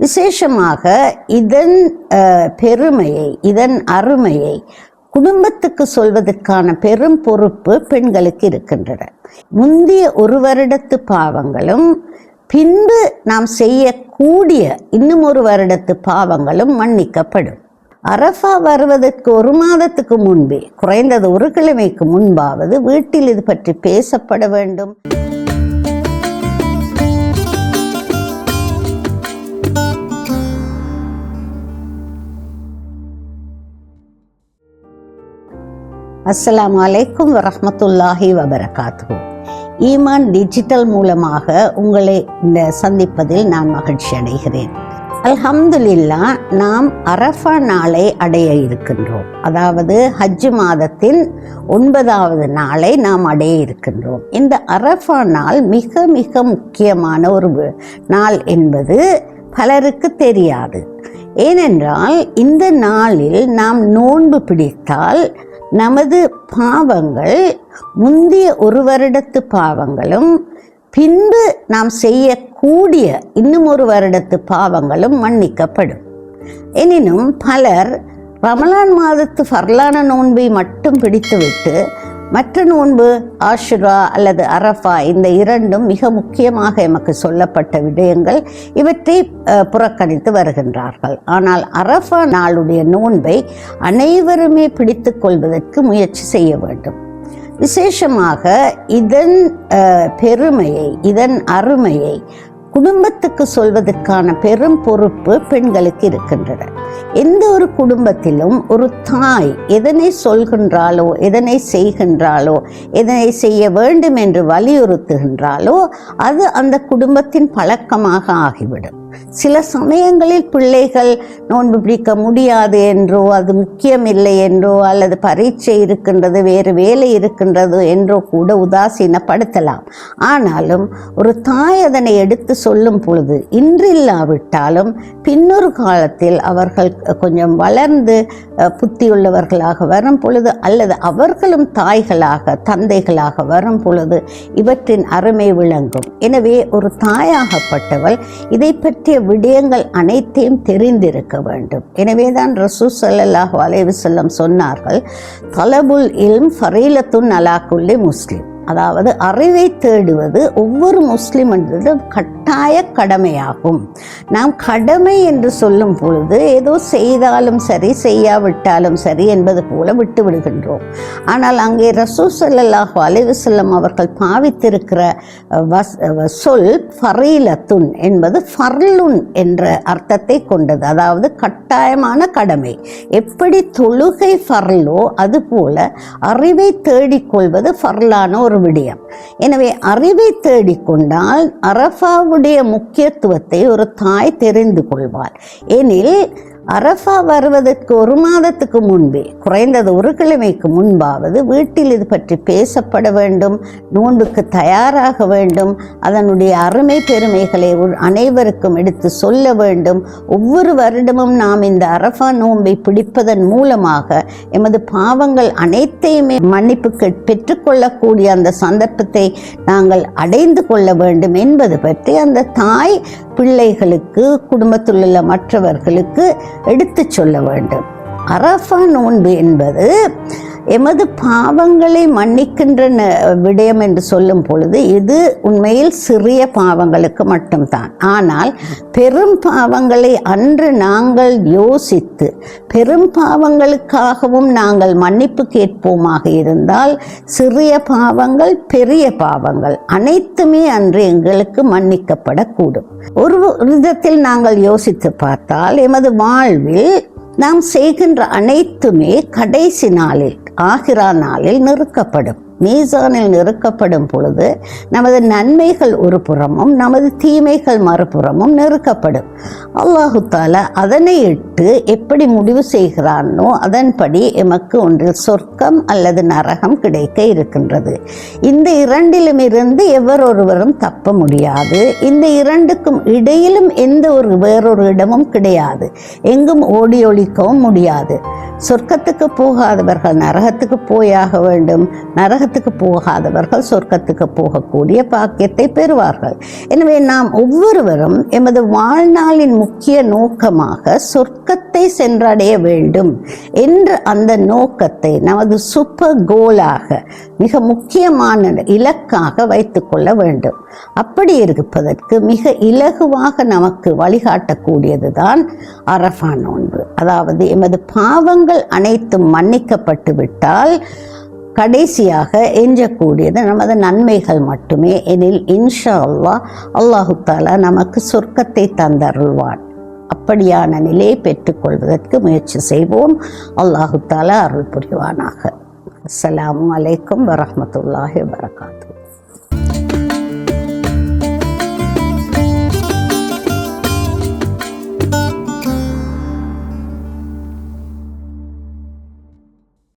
விசேஷமாக இதன் பெருமையை, இதன் அருமையை குடும்பத்துக்கு சொல்வதற்கான பெரும் பொறுப்பு பெண்களுக்கு இருக்கின்றன. முந்திய ஒரு வருடத்து பாவங்களும் பின்பு நாம் செய்யக்கூடிய இன்னும் ஒரு வருடத்து பாவங்களும் மன்னிக்கப்படும். அரஃபா வருவதற்கு ஒரு மாதத்துக்கு முன்பே, குறைந்தது ஒரு கிழமைக்கு முன்பாவது வீட்டில் இது பற்றி பேசப்பட வேண்டும். அஸ்ஸலாமு அலைக்கும் வரஹ்மத்துல்லாஹி வபரகாத்துஹு. ஈமான் டிஜிட்டல் மூலமாக உங்களை சந்திப்பதில் நான் மகிழ்ச்சி அடைகிறேன். அல்ஹம்துலில்லாஹ், நாம் அரஃபா நாளை அடைய இருக்கின்றோம். அதாவது ஹஜ் மாதத்தின் 9வது நாளை நாம் அடைய இருக்கின்றோம். இந்த அரஃபா நாள் மிக மிக முக்கியமான ஒரு நாள் என்பது பலருக்கு தெரியாது. ஏனென்றால் இந்த நாளில் நாம் நோன்பு பிடித்தால் நமது பாவங்கள், முந்திய ஒரு வருடத்து பாவங்களும் பின்பு நாம் செய்யக்கூடிய இன்னும் ஒரு வருடத்து பாவங்களும் மன்னிக்கப்படும். எனினும் பலர் ரமலான் மாதத்து ஃபர்லான நோன்பை மட்டும் பிடித்துவிட்டு மற்ற நோன்பு ஆஷுரா அல்லது அரஃபா, இந்த இரண்டும் மிக முக்கியமாக எமக்கு சொல்லப்பட்ட விடயங்கள், இவற்றை புறக்கணித்து வருகின்றார்கள். ஆனால் அரஃபா நாளுடைய நோன்பை அனைவருமே பிடித்து கொள்வதற்கு முயற்சி செய்ய வேண்டும். விசேஷமாக இதன் பெருமையை, இதன் அருமையை குடும்பத்துக்கு சொல்வதற்கான பெரும் பொறுப்பு பெண்களுக்கு இருக்கின்றன. எந்த ஒரு குடும்பத்திலும் ஒரு தாய் எதனை சொல்கின்றாலோ, எதனை செய்கின்றாலோ, எதனை செய்ய வேண்டும் என்று வலியுறுத்துகின்றாலோ அது அந்த குடும்பத்தின் பழக்கமாக ஆகிவிடும். சில சமயங்களில் பிள்ளைகள் நோன்பு பிடிக்க முடியாது என்றோ, அது முக்கியமில்லை என்றோ, அல்லது பரீட்சை இருக்கின்றது, வேறு வேலை இருக்கின்றது என்றோ கூட உதாசீனப்படுத்தலாம். ஆனாலும் ஒரு தாய் அதனை எடுத்து சொல்லும் பொழுது, இன்றில்லாவிட்டாலும் பின்னொரு காலத்தில் அவர்கள் கொஞ்சம் வளர்ந்து புத்தியுள்ளவர்களாக வரும் பொழுது, அல்லது அவர்களும் தாய்களாக தந்தைகளாக வரும் பொழுது இவற்றின் அருமை விளங்கும். எனவே ஒரு தாயாகப்பட்டவள் இதை பற்றிய விடயங்கள் அனைத்தையும் தெரிந்திருக்க வேண்டும். எனவேதான் ரசூல் ஸல்லல்லாஹு அலைஹி வஸல்லம் சொன்னார்கள், தலபுல் இல்ம் ஃபரீலத்துன் அலா குல்லி முஸ்லிம். அதாவது அறிவை தேடுவது ஒவ்வொரு முஸ்லிம் என்றது கட்டாய கடமையாகும். நாம் கடமை என்று சொல்லும் பொழுது ஏதோ செய்தாலும் சரி செய்யாவிட்டாலும் சரி என்பது போல விட்டு விடுகின்றோம். ஆனால் அங்கே ரசூல் ஸல்லல்லாஹு அலைஹி வஸல்லம் அவர்கள் பாவித்திருக்கிற சொல் ஃபரீலத்துன் என்பது ஃபர்லுன் என்ற அர்த்தத்தை கொண்டது. அதாவது கட்டாயமான கடமை. எப்படி தொழுகை ஃபர்லோ அதுபோல அறிவை தேடிக்கொள்வது ஃபர்லான ஒரு விடயம். எனவே அறிவை தேடிக்கொண்டால் அரஃபாவுடைய முக்கியத்துவத்தை ஒரு தாய் தெரிந்து கொள்வார். எனில் அரஃபா வருவதற்கு ஒரு மாதத்துக்கு முன்பே, குறைந்தது ஒரு கிழமைக்கு முன்பாவது வீட்டில் இது பற்றி பேசப்பட வேண்டும். நோன்புக்கு தயாராக வேண்டும். அதனுடைய அருமை பெருமைகளை அனைவருக்கும் எடுத்து சொல்ல வேண்டும். ஒவ்வொரு வருடமும் நாம் இந்த அரஃபா நோன்பை பிடிப்பதன் மூலமாக எமது பாவங்கள் அனைத்தையுமே மன்னிப்பு பெற்றுக்கொள்ளக்கூடிய அந்த சந்தர்ப்பத்தை நாங்கள் அடைந்து கொள்ள வேண்டும் என்பது பற்றி அந்த தாய் பிள்ளைகளுக்கு, குடும்பத்தில் உள்ள மற்றவர்களுக்கு எடுத்து சொல்ல வேண்டும். அரஃபா நோன்பு என்பது எமது பாவங்களை மன்னிக்கின்ற விடயம் என்று சொல்லும் பொழுது இது உண்மையில் சிறிய பாவங்களுக்கு மட்டும்தான். ஆனால் பெரும் பாவங்களை அன்று நாங்கள் யோசித்து பெரும் பாவங்களுக்காகவும் நாங்கள் மன்னிப்பு கேட்போமாக இருந்தால் சிறிய பாவங்கள், பெரிய பாவங்கள் அனைத்துமே அன்று எங்களுக்கு மன்னிக்கப்படக்கூடும். ஒரு விதத்தில் நாங்கள் யோசித்து பார்த்தால் எமது வாழ்வில் நாம் செய்கின்ற அனைத்துமே கடைசி நாளில், ஆகிரா நாளில் நிறுக்கப்படும். மீசானில் நிறுக்கப்படும் பொழுது நமது நன்மைகள் ஒரு புறமும் நமது தீமைகள் மறுபுறமும் நிறுக்கப்படும். அல்லாஹு தஆலா அதனை இட்டு எப்படி முடிவு செய்கிறானோ அதன்படி எமக்கு ஒன்றில் சொர்க்கம் அல்லது நரகம் கிடைக்க இருக்கின்றது. இந்த இரண்டிலும் இருந்து எவரொருவரும் தப்ப முடியாது. இந்த இரண்டுக்கும் இடையிலும் எந்த ஒரு வேறொரு இடமும் கிடையாது. எங்கும் ஓடி ஒழிக்கவும் முடியாது. சொர்க்கத்துக்கு போகாதவர்கள் நரகத்துக்கு போயாக வேண்டும், நரக நரகத்துக்கு போகாதவர்கள் சொர்க்கத்துக்கு போகக்கூடிய பாக்கியத்தை பெறுவார்கள். எனவே நாம் ஒவ்வொருவரும் எமது வாழ்நாளின் முக்கிய நோக்கமாக சொர்க்கத்தை சென்றடைய வேண்டும் என்ற அந்த நோக்கத்தை நமது சூப்பர் கோலாக, மிக முக்கியமான இலக்காக வைத்துக்கொள்ள வேண்டும். அப்படி இருப்பதற்கு மிக இலகுவாக நமக்கு வழிகாட்டக்கூடியதுதான் அரஃபா நோன்பு. அதாவது எமது பாவங்கள் அனைத்தும் மன்னிக்கப்பட்டு விட்டால் கடைசியாக எஞ்சக்கூடியது நமது நன்மைகள் மட்டுமே. எனில் இன்ஷா அல்லாஹ் அல்லாஹு தஆலா நமக்கு சொர்க்கத்தை தந்தருள்வான். அப்படியான நிலையை பெற்றுக்கொள்வதற்கு முயற்சி செய்வோம். அல்லாஹு தஆலா அருள் புரிவானாக. அஸ்ஸலாமு அலைக்கும் வரஹ்மத்துல்லாஹி வபரகாத்துஹு.